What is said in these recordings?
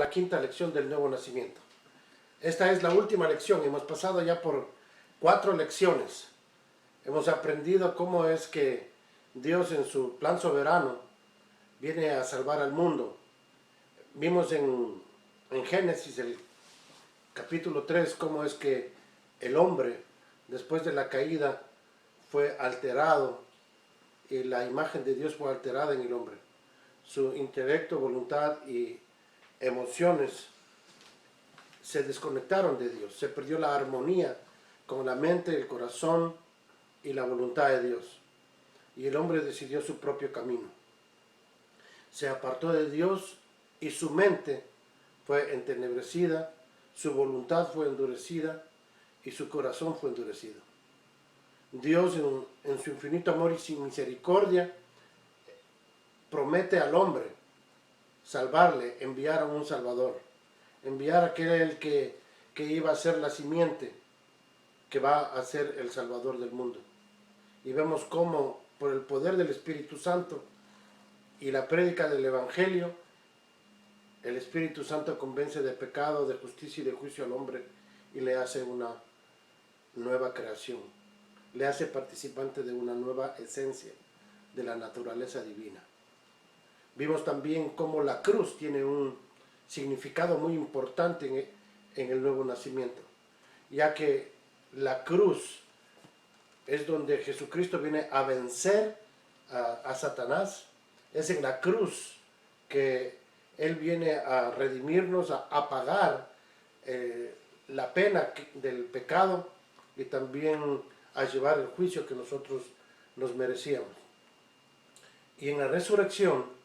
la quinta lección del nuevo nacimiento. Esta es la última lección. Hemos pasado ya por 4 lecciones. Hemos aprendido cómo es que Dios en su plan soberano viene a salvar al mundo. Vimos en Génesis, el capítulo 3, cómo es que el hombre, después de la caída, fue alterado y la imagen de Dios fue alterada en el hombre. Su intelecto, voluntad y emociones se desconectaron de Dios. Se perdió la armonía con la mente, el corazón y la voluntad de Dios. Y el hombre decidió su propio camino. Se apartó de Dios y su mente fue entenebrecida, su voluntad fue endurecida y su corazón fue endurecido. Dios en su infinito amor y sin misericordia promete al hombre salvarle, enviar a un Salvador, enviar a aquel que iba a ser la simiente que va a ser el Salvador del mundo. Y vemos cómo por el poder del Espíritu Santo y la prédica del Evangelio, el Espíritu Santo convence de pecado, de justicia y de juicio al hombre y le hace una nueva creación. Le hace participante de una nueva esencia de la naturaleza divina. Vimos también cómo la cruz tiene un significado muy importante en el nuevo nacimiento, ya que la cruz es donde Jesucristo viene a vencer a Satanás. Es en la cruz que Él viene a redimirnos, a pagar la pena del pecado y también a llevar el juicio que nosotros nos merecíamos. Y en la resurrección,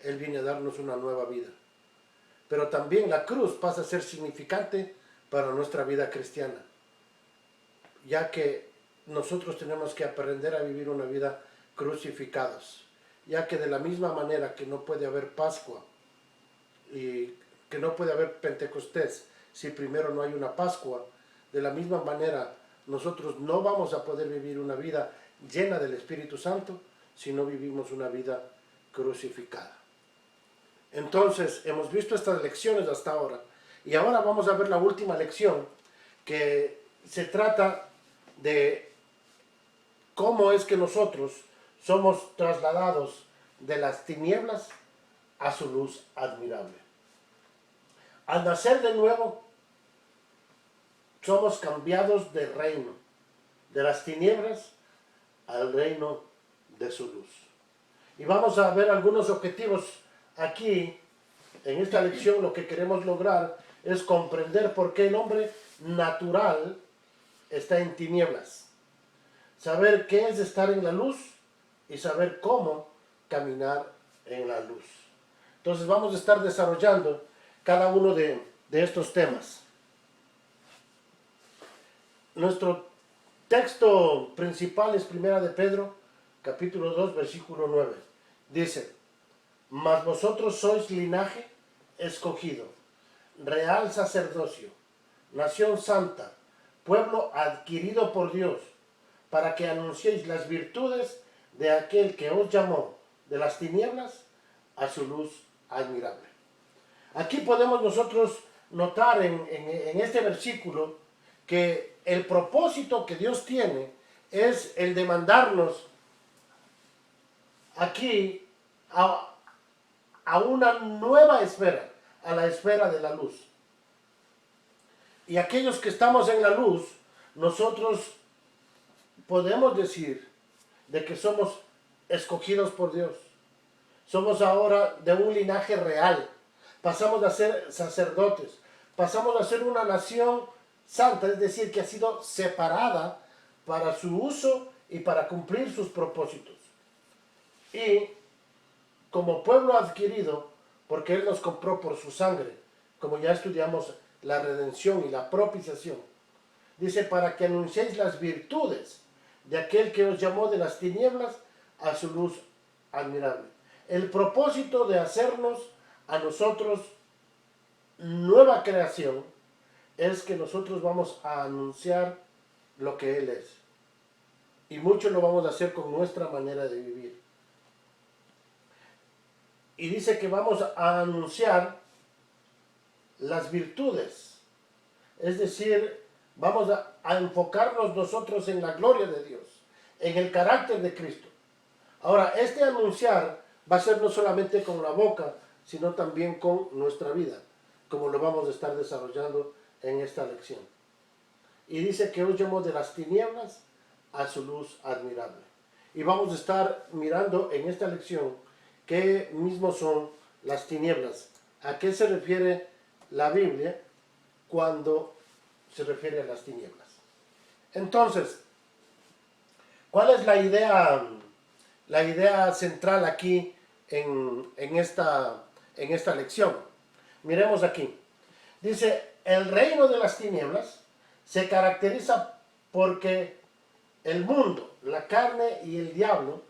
Él viene a darnos una nueva vida. Pero también la cruz pasa a ser significante para nuestra vida cristiana, ya que nosotros tenemos que aprender a vivir una vida crucificados, ya que de la misma manera que no puede haber Pascua y que no puede haber Pentecostés si primero no hay una Pascua, de la misma manera nosotros no vamos a poder vivir una vida llena del Espíritu Santo si no vivimos una vida crucificada. Entonces, hemos visto estas lecciones hasta ahora y ahora vamos a ver la última lección, que se trata de cómo es que nosotros somos trasladados de las tinieblas a su luz admirable. Al nacer de nuevo, somos cambiados de reino, de las tinieblas al reino de su luz. Y vamos a ver algunos objetivos aquí. En esta lección lo que queremos lograr es comprender por qué el hombre natural está en tinieblas. Saber qué es estar en la luz y saber cómo caminar en la luz. Entonces vamos a estar desarrollando cada uno de estos temas. Nuestro texto principal es 1 de Pedro, capítulo 2, versículo 9. Dice: mas vosotros sois linaje escogido, real sacerdocio, nación santa, pueblo adquirido por Dios, para que anunciéis las virtudes de aquel que os llamó de las tinieblas a su luz admirable. Aquí podemos nosotros notar en este versículo que el propósito que Dios tiene es el de mandarnos aquí a una nueva esfera, a la esfera de la luz. Y aquellos que estamos en la luz, nosotros podemos decir de que somos escogidos por Dios. Somos ahora de un linaje real. Pasamos a ser sacerdotes. Pasamos a ser una nación santa, es decir, que ha sido separada para su uso y para cumplir sus propósitos. Y como pueblo adquirido, porque Él nos compró por su sangre, como ya estudiamos la redención y la propiciación. Dice, para que anunciéis las virtudes de aquel que os llamó de las tinieblas a su luz admirable. El propósito de hacernos a nosotros nueva creación es que nosotros vamos a anunciar lo que Él es. Y mucho lo vamos a hacer con nuestra manera de vivir. Y dice que vamos a anunciar las virtudes. Es decir, vamos a enfocarnos nosotros en la gloria de Dios, en el carácter de Cristo. Ahora, este anunciar va a ser no solamente con la boca, sino también con nuestra vida, como lo vamos a estar desarrollando en esta lección. Y dice que hoy llamó de las tinieblas a su luz admirable. Y vamos a estar mirando en esta lección qué mismo son las tinieblas. ¿A qué se refiere la Biblia cuando se refiere a las tinieblas? Entonces, ¿cuál es la idea central aquí en esta lección? Miremos aquí. Dice, el reino de las tinieblas se caracteriza porque el mundo, la carne y el diablo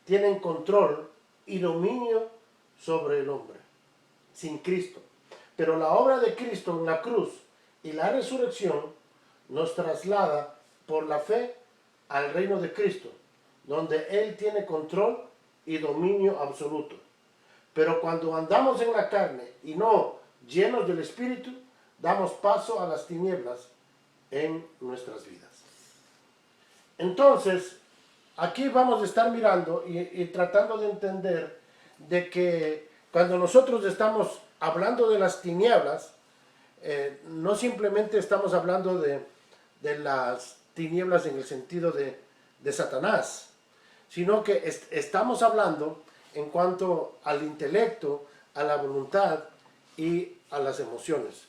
tienen control y dominio sobre el hombre, sin Cristo. Pero la obra de Cristo en la cruz y la resurrección nos traslada por la fe al reino de Cristo, donde Él tiene control y dominio absoluto. Pero cuando andamos en la carne y no llenos del Espíritu, damos paso a las tinieblas en nuestras vidas. Entonces, aquí vamos a estar mirando y tratando de entender de que cuando nosotros estamos hablando de las tinieblas, no simplemente estamos hablando de las tinieblas en el sentido de Satanás, sino que estamos hablando en cuanto al intelecto, a la voluntad y a las emociones.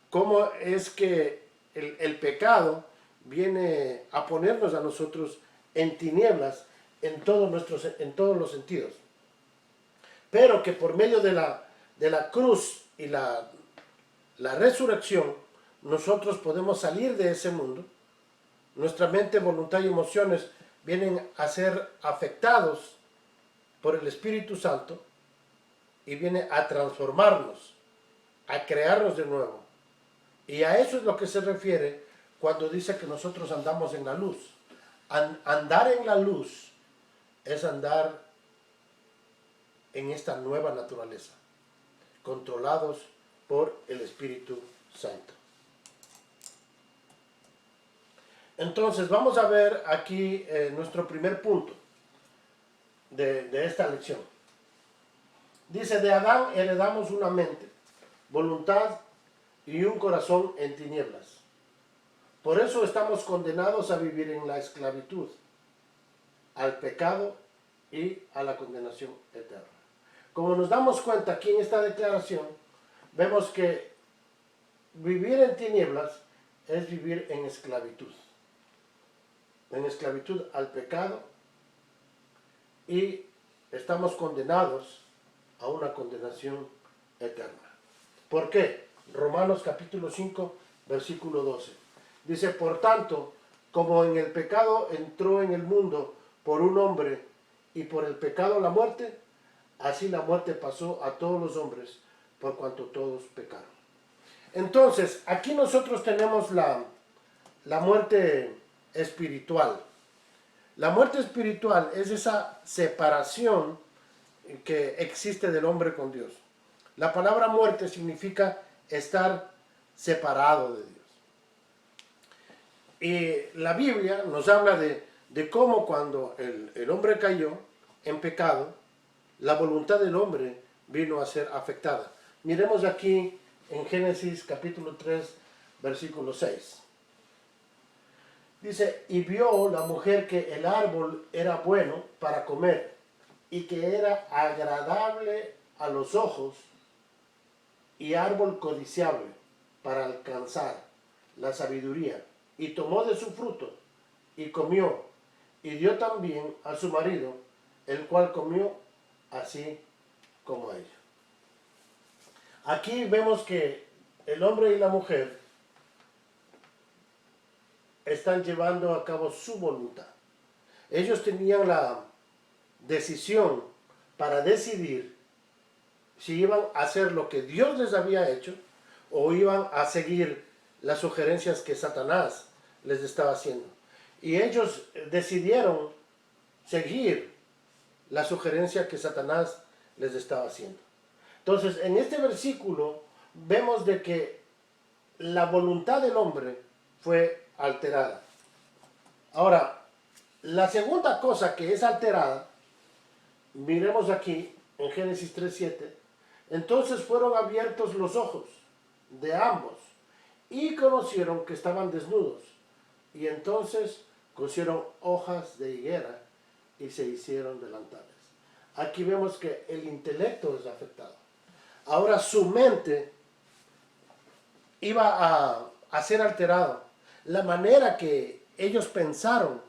Cómo es que el pecado viene a ponernos a nosotros en tinieblas en todos los sentidos. Pero que por medio de la cruz y la resurrección, nosotros podemos salir de ese mundo. Nuestra mente, voluntad y emociones vienen a ser afectados por el Espíritu Santo y viene a transformarnos, a crearnos de nuevo. Y a eso es lo que se refiere cuando dice que nosotros andamos en la luz. Andar en la luz es andar en esta nueva naturaleza, controlados por el Espíritu Santo. Entonces vamos a ver aquí nuestro primer punto de esta lección. Dice, de Adán heredamos una mente, voluntad y un corazón en tinieblas. Por eso estamos condenados a vivir en la esclavitud, al pecado y a la condenación eterna. Como nos damos cuenta aquí en esta declaración, vemos que vivir en tinieblas es vivir en esclavitud al pecado, y estamos condenados a una condenación eterna. ¿Por qué? Romanos capítulo 5, versículo 12. Dice, por tanto, como en el pecado entró en el mundo por un hombre y por el pecado la muerte, así la muerte pasó a todos los hombres por cuanto todos pecaron. Entonces, aquí nosotros tenemos la muerte espiritual. La muerte espiritual es esa separación que existe del hombre con Dios. La palabra muerte significa estar separado de Dios. Y la Biblia nos habla de cómo cuando el hombre cayó en pecado, la voluntad del hombre vino a ser afectada. Miremos aquí en Génesis capítulo 3, versículo 6. Dice, y vio la mujer que el árbol era bueno para comer y que era agradable a los ojos y árbol codiciable para alcanzar la sabiduría, y tomó de su fruto y comió, y dio también a su marido, el cual comió así como ella. Aquí vemos que el hombre y la mujer están llevando a cabo su voluntad. Ellos tenían la decisión para decidir si iban a hacer lo que Dios les había hecho o iban a seguir las sugerencias que Satanás les estaba haciendo. Y ellos decidieron seguir la sugerencia que Satanás les estaba haciendo. Entonces, en este versículo vemos de que la voluntad del hombre fue alterada. Ahora, la segunda cosa que es alterada, miremos aquí en Génesis 3:7, entonces fueron abiertos los ojos de ambos y conocieron que estaban desnudos, y entonces cosieron hojas de higuera y se hicieron delantales. Aquí vemos que el intelecto es afectado. Ahora su mente iba a ser alterada. La manera que ellos pensaron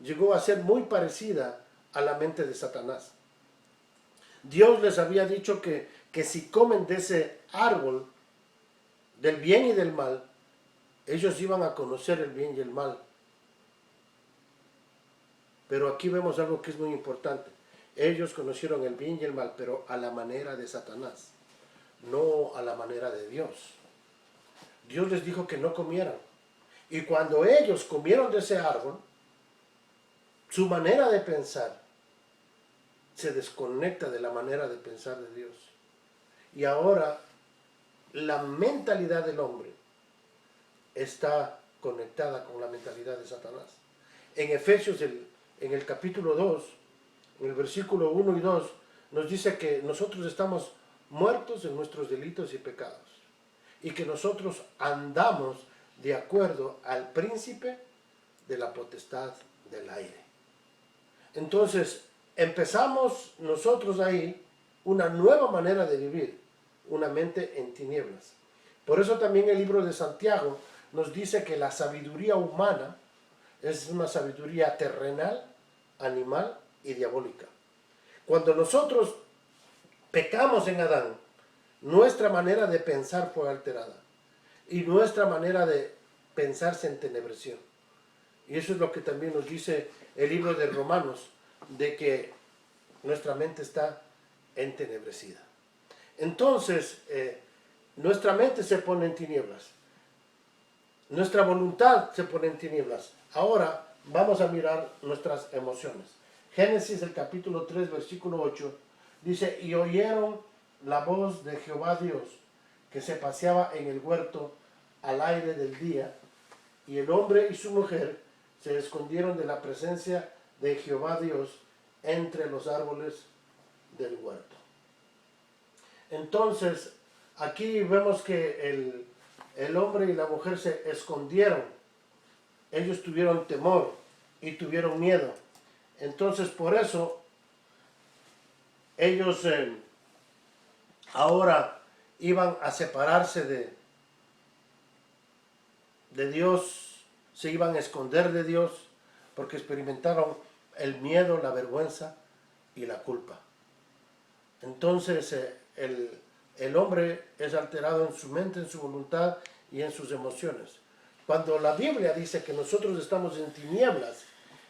llegó a ser muy parecida a la mente de Satanás. Dios les había dicho que si comen de ese árbol del bien y del mal, ellos iban a conocer el bien y el mal. Pero aquí vemos algo que es muy importante. Ellos conocieron el bien y el mal, pero a la manera de Satanás, no a la manera de Dios. Dios les dijo que no comieran. Y cuando ellos comieron de ese árbol, su manera de pensar se desconecta de la manera de pensar de Dios. Y ahora la mentalidad del hombre está conectada con la mentalidad de Satanás. En Efesios, en el capítulo 2, en el versículo 1 y 2, nos dice que nosotros estamos muertos en nuestros delitos y pecados, y que nosotros andamos de acuerdo al príncipe de la potestad del aire. Entonces, empezamos nosotros ahí una nueva manera de vivir, una mente en tinieblas. Por eso también el libro de Santiago nos dice que la sabiduría humana es una sabiduría terrenal, animal y diabólica. Cuando nosotros pecamos en Adán, nuestra manera de pensar fue alterada y nuestra manera de pensar se entenebreció. Y eso es lo que también nos dice el libro de Romanos, de que nuestra mente está entenebrecida. Entonces, nuestra mente se pone en tinieblas. Nuestra voluntad se pone en tinieblas. Ahora vamos a mirar nuestras emociones. Génesis, el capítulo 3, versículo 8, dice, y oyeron la voz de Jehová Dios, que se paseaba en el huerto al aire del día, y el hombre y su mujer se escondieron de la presencia de Jehová Dios entre los árboles del huerto. Entonces, aquí vemos que el hombre y la mujer se escondieron. Ellos tuvieron temor y tuvieron miedo. Entonces, por eso, ellos ahora iban a separarse de Dios, se iban a esconder de Dios, porque experimentaron el miedo, la vergüenza y la culpa. Entonces, el hombre es alterado en su mente, en su voluntad y en sus emociones. Cuando la Biblia dice que nosotros estamos en tinieblas,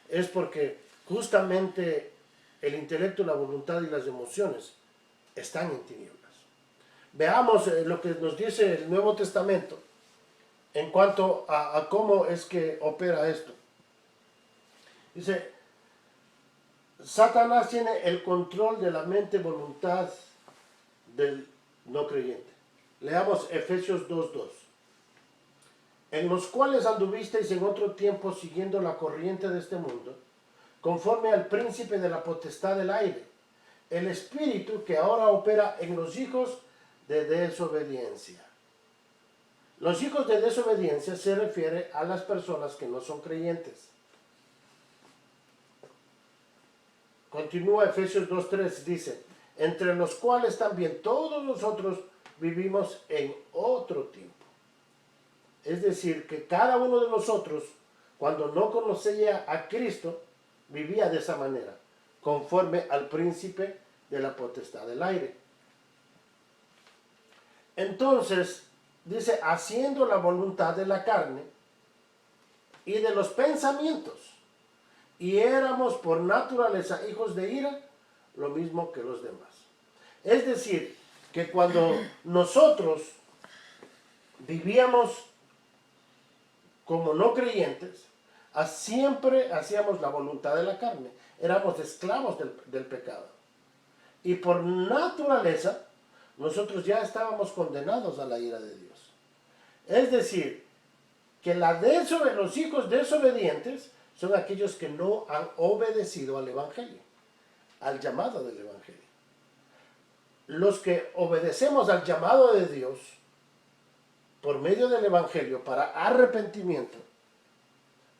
es porque justamente el intelecto, la voluntad y las emociones están en tinieblas. Veamos lo que nos dice el Nuevo Testamento en cuanto a cómo es que opera esto. Dice, Satanás tiene el control de la mente, voluntad del no creyente. Leamos Efesios 2:2. En los cuales anduvisteis en otro tiempo siguiendo la corriente de este mundo, conforme al príncipe de la potestad del aire, el espíritu que ahora opera en los hijos de desobediencia. Los hijos de desobediencia se refiere a las personas que no son creyentes. Continúa Efesios 2:3, dice, entre los cuales también todos nosotros vivimos en otro tiempo. Es decir, que cada uno de nosotros, cuando no conocía a Cristo, vivía de esa manera, conforme al príncipe de la potestad del aire. Entonces, dice, haciendo la voluntad de la carne y de los pensamientos, y éramos por naturaleza hijos de ira, lo mismo que los demás. Es decir, que cuando nosotros vivíamos como no creyentes, siempre hacíamos la voluntad de la carne, éramos esclavos del pecado. Y por naturaleza, nosotros ya estábamos condenados a la ira de Dios. Es decir, que los hijos desobedientes son aquellos que no han obedecido al Evangelio, al llamado del Evangelio. Los que obedecemos al llamado de Dios por medio del Evangelio para arrepentimiento,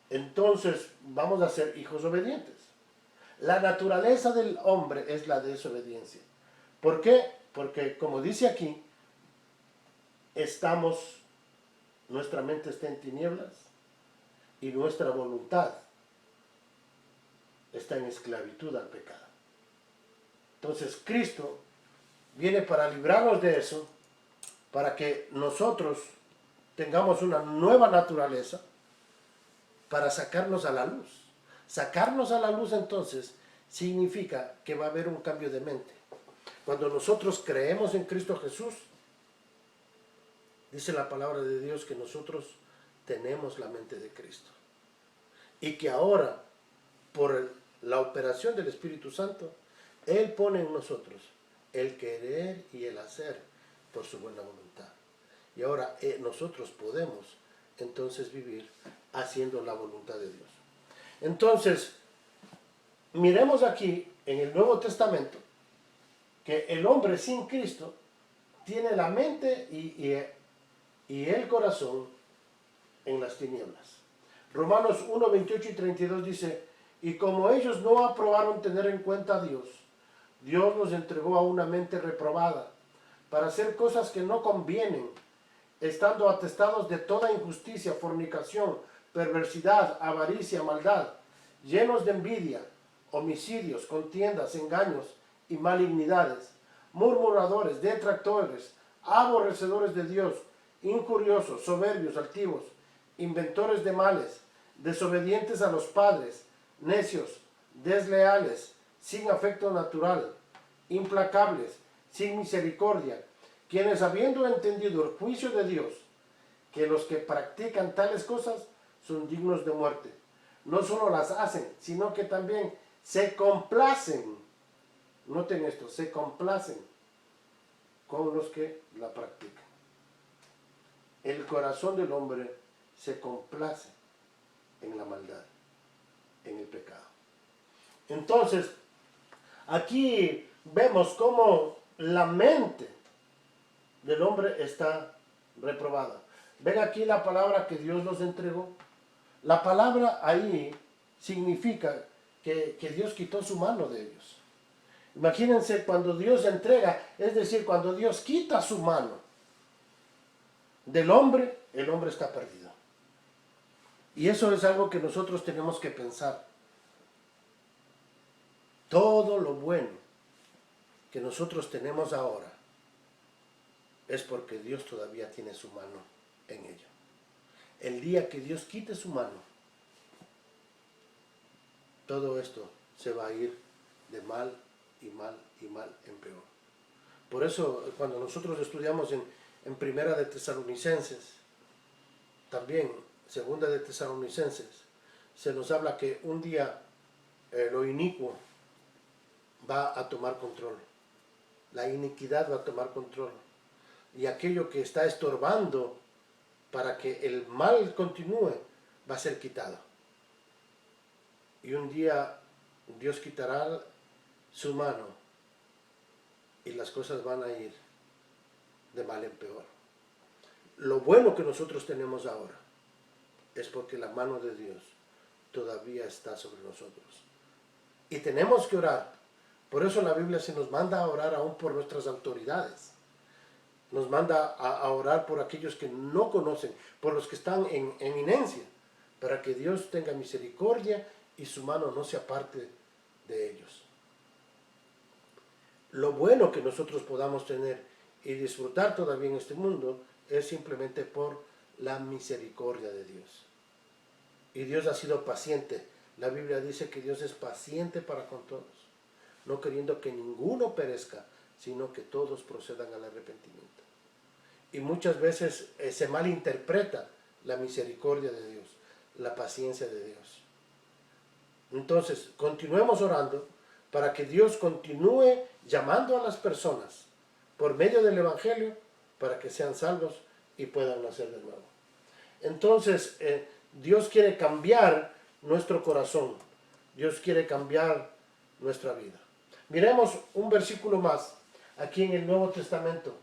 entonces vamos a ser hijos obedientes. La naturaleza del hombre es la desobediencia. ¿Por qué? Porque, como dice aquí, nuestra mente está en tinieblas y nuestra voluntad está en esclavitud al pecado. Entonces Cristo viene para librarnos de eso, para que nosotros tengamos una nueva naturaleza, para sacarnos a la luz. Sacarnos a la luz entonces significa que va a haber un cambio de mente. Cuando nosotros creemos en Cristo Jesús, dice la palabra de Dios que nosotros tenemos la mente de Cristo. Y que ahora, por la operación del Espíritu Santo, Él pone en nosotros el querer y el hacer por su buena voluntad. Y ahora nosotros podemos entonces vivir haciendo la voluntad de Dios. Entonces, miremos aquí en el Nuevo Testamento que el hombre sin Cristo tiene la mente y el corazón en las tinieblas. Romanos 1, 28 y 32 dice: y como ellos no aprobaron tener en cuenta a Dios, Dios los entregó a una mente reprobada para hacer cosas que no convienen, estando atestados de toda injusticia, fornicación, perversidad, avaricia, maldad, llenos de envidia, homicidios, contiendas, engaños y malignidades, murmuradores, detractores, aborrecedores de Dios, injuriosos, soberbios, altivos, inventores de males, desobedientes a los padres, necios, desleales, sin afecto natural, implacables, sin misericordia, quienes habiendo entendido el juicio de Dios, que los que practican tales cosas son dignos de muerte, no solo las hacen, sino que también se complacen. Noten esto, se complacen con los que la practican. El corazón del hombre se complace en la maldad, en el pecado. Entonces, aquí vemos cómo la mente del hombre está reprobada. Ven aquí la palabra que Dios nos entregó. La palabra ahí significa que Dios quitó su mano de ellos. Imagínense cuando Dios entrega, es decir, cuando Dios quita su mano del hombre, el hombre está perdido. Y eso es algo que nosotros tenemos que pensar. Todo lo bueno que nosotros tenemos ahora es porque Dios todavía tiene su mano en ello. El día que Dios quite su mano, todo esto se va a ir de mal y mal y mal en peor. Por eso cuando nosotros estudiamos en Primera de Tesalonicenses, también Segunda de Tesalonicenses, se nos habla que un día lo inicuo va a tomar control. La iniquidad va a tomar control. Y aquello que está estorbando para que el mal continúe va a ser quitado. Y un día Dios quitará su mano y las cosas van a ir de mal en peor. Lo bueno que nosotros tenemos ahora es porque la mano de Dios todavía está sobre nosotros. Y tenemos que orar. Por eso la Biblia se nos manda a orar aún por nuestras autoridades. Nos manda a orar por aquellos que no conocen, por los que están en eminencia, para que Dios tenga misericordia y su mano no se aparte de ellos. Lo bueno que nosotros podamos tener y disfrutar todavía en este mundo es simplemente por la misericordia de Dios. Y Dios ha sido paciente. La Biblia dice que Dios es paciente para con todos, no queriendo que ninguno perezca, sino que todos procedan al arrepentimiento. Y muchas veces se malinterpreta la misericordia de Dios, la paciencia de Dios. Entonces, continuemos orando para que Dios continúe llamando a las personas por medio del Evangelio para que sean salvos y puedan nacer de nuevo. Entonces, Dios quiere cambiar nuestro corazón. Dios quiere cambiar nuestra vida. Miremos un versículo más aquí en el Nuevo Testamento,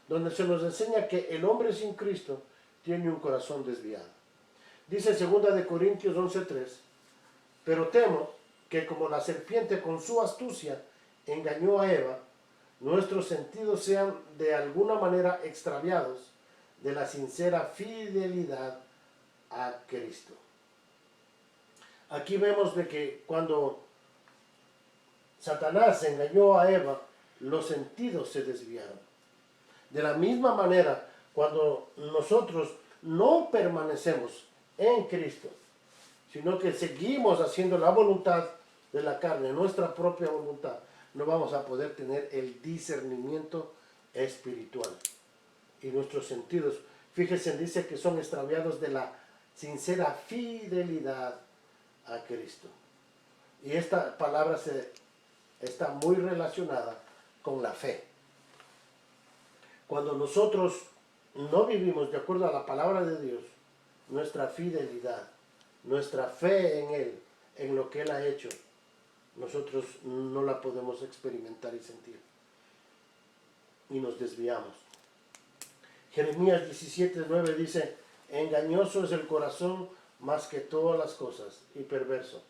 donde se nos enseña que el hombre sin Cristo tiene un corazón desviado. Dice 2 de Corintios 11:3, pero temo que como la serpiente con su astucia engañó a Eva, nuestros sentidos sean de alguna manera extraviados de la sincera fidelidad a Cristo. Aquí vemos de que cuando Satanás engañó a Eva, los sentidos se desviaron. De la misma manera, cuando nosotros no permanecemos en Cristo, sino que seguimos haciendo la voluntad de la carne, nuestra propia voluntad, no vamos a poder tener el discernimiento espiritual. Y nuestros sentidos, fíjense, dice que son extraviados de la sincera fidelidad a Cristo. Y esta palabra está muy relacionada con la fe. Cuando nosotros no vivimos de acuerdo a la palabra de Dios, nuestra fidelidad, nuestra fe en Él, en lo que Él ha hecho, nosotros no la podemos experimentar y sentir. Y nos desviamos. Jeremías 17:9 dice, engañoso es el corazón más que todas las cosas y perverso.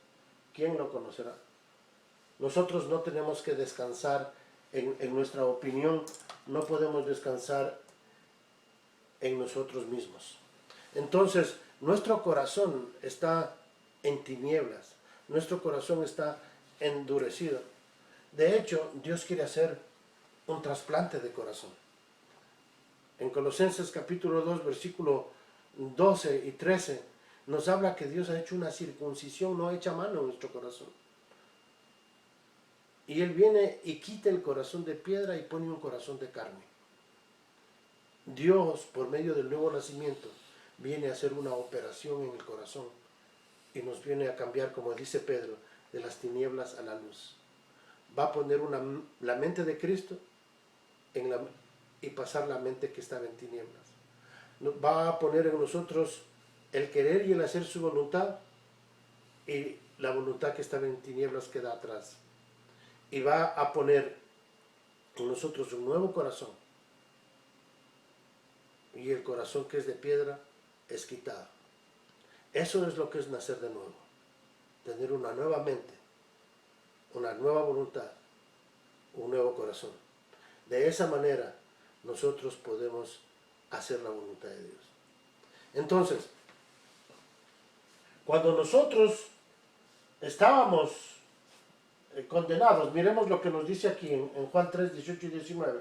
¿Quién lo conocerá? Nosotros no tenemos que descansar en nuestra opinión, no podemos descansar en nosotros mismos. Entonces, nuestro corazón está en tinieblas, nuestro corazón está endurecido. De hecho, Dios quiere hacer un trasplante de corazón. En Colosenses capítulo 2, versículo 12 y 13, nos habla que Dios ha hecho una circuncisión no hecha a mano en nuestro corazón. Y Él viene y quita el corazón de piedra y pone un corazón de carne. Dios, por medio del nuevo nacimiento, viene a hacer una operación en el corazón y nos viene a cambiar, como dice Pedro, de las tinieblas a la luz. Va a poner la mente de Cristo y pasar la mente que estaba en tinieblas. Va a poner en nosotros el querer y el hacer su voluntad, y la voluntad que estaba en tinieblas queda atrás. Y va a poner en nosotros un nuevo corazón. Y el corazón que es de piedra es quitado. Eso es lo que es nacer de nuevo. Tener una nueva mente, una nueva voluntad, un nuevo corazón. De esa manera nosotros podemos hacer la voluntad de Dios. Entonces, cuando nosotros estábamos condenados, miremos lo que nos dice aquí en Juan 3, 18 y 19.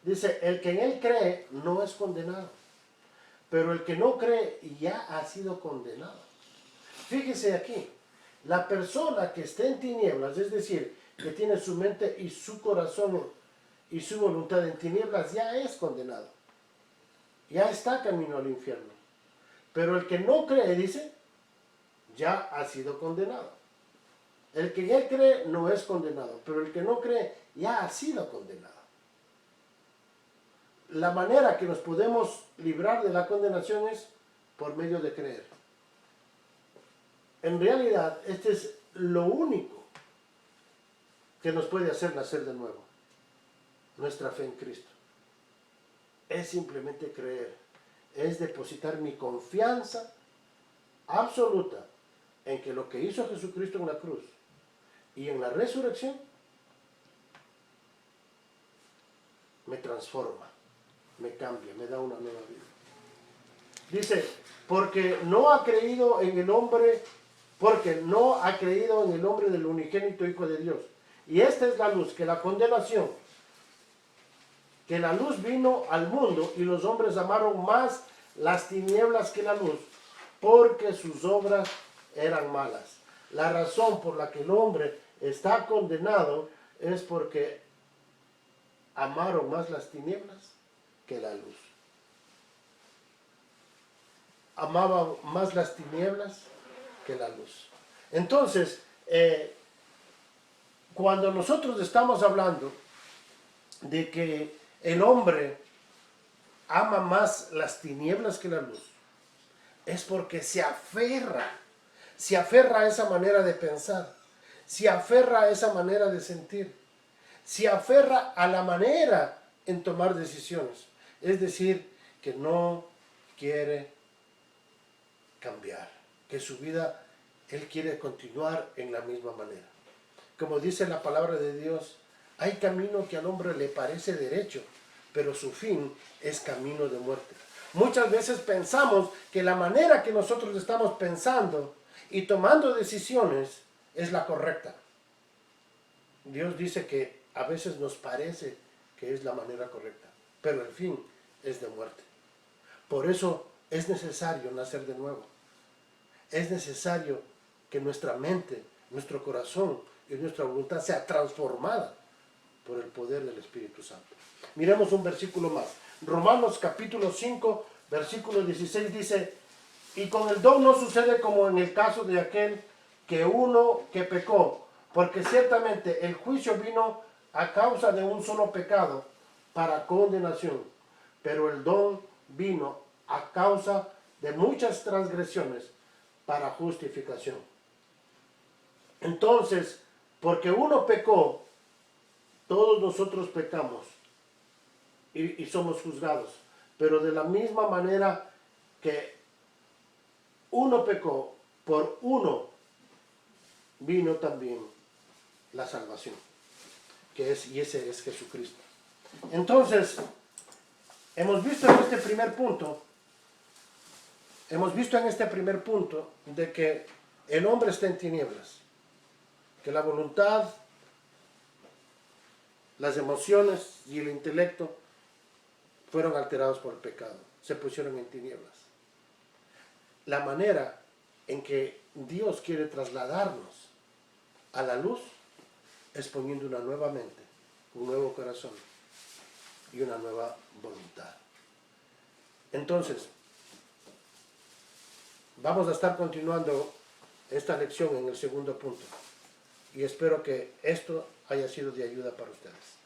Dice, el que en Él cree no es condenado, pero el que no cree ya ha sido condenado. Fíjese aquí, la persona que está en tinieblas, es decir, que tiene su mente y su corazón y su voluntad en tinieblas, ya es condenado. Ya está camino al infierno. Pero el que no cree, dice, ya ha sido condenado. El que en Él cree no es condenado, pero el que no cree ya ha sido condenado. La manera que nos podemos librar de la condenación es por medio de creer. En realidad, este es lo único que nos puede hacer nacer de nuevo. Nuestra fe en Cristo. Es simplemente creer. Es depositar mi confianza absoluta en que lo que hizo Jesucristo en la cruz y en la resurrección me transforma, me cambia, me da una nueva vida. Dice, porque no ha creído en el hombre del unigénito Hijo de Dios. Y esta es la luz, que la condenación, que la luz vino al mundo y los hombres amaron más las tinieblas que la luz, porque sus obras eran malas. La razón por la que el hombre está condenado es porque amaron más las tinieblas que la luz. Amaban más las tinieblas que la luz. Entonces, cuando nosotros estamos hablando de que el hombre ama más las tinieblas que la luz, es porque se aferra a esa manera de pensar, se aferra a esa manera de sentir, se aferra a la manera en tomar decisiones. Es decir, que no quiere cambiar, que su vida, él quiere continuar en la misma manera. Como dice la palabra de Dios, hay camino que al hombre le parece derecho, pero su fin es camino de muerte. Muchas veces pensamos que la manera que nosotros estamos pensando y tomando decisiones es la correcta. Dios dice que a veces nos parece que es la manera correcta, pero el fin es de muerte. Por eso es necesario nacer de nuevo. Es necesario que nuestra mente, nuestro corazón y nuestra voluntad sea transformada por el poder del Espíritu Santo. Miremos un versículo más. Romanos capítulo 5, versículo 16 dice: y con el don no sucede como en el caso de aquel que uno que pecó, porque ciertamente el juicio vino a causa de un solo pecado para condenación, pero el don vino a causa de muchas transgresiones para justificación. Entonces, porque uno pecó, todos nosotros pecamos y somos juzgados. Pero de la misma manera que uno pecó, por uno vino también la salvación, y ese es Jesucristo. Entonces, hemos visto en este primer punto de que el hombre está en tinieblas, que la voluntad, las emociones y el intelecto fueron alterados por el pecado, se pusieron en tinieblas. La manera en que Dios quiere trasladarnos a la luz es poniendo una nueva mente, un nuevo corazón y una nueva voluntad. Entonces, vamos a estar continuando esta lección en el segundo punto y espero que esto haya sido de ayuda para ustedes.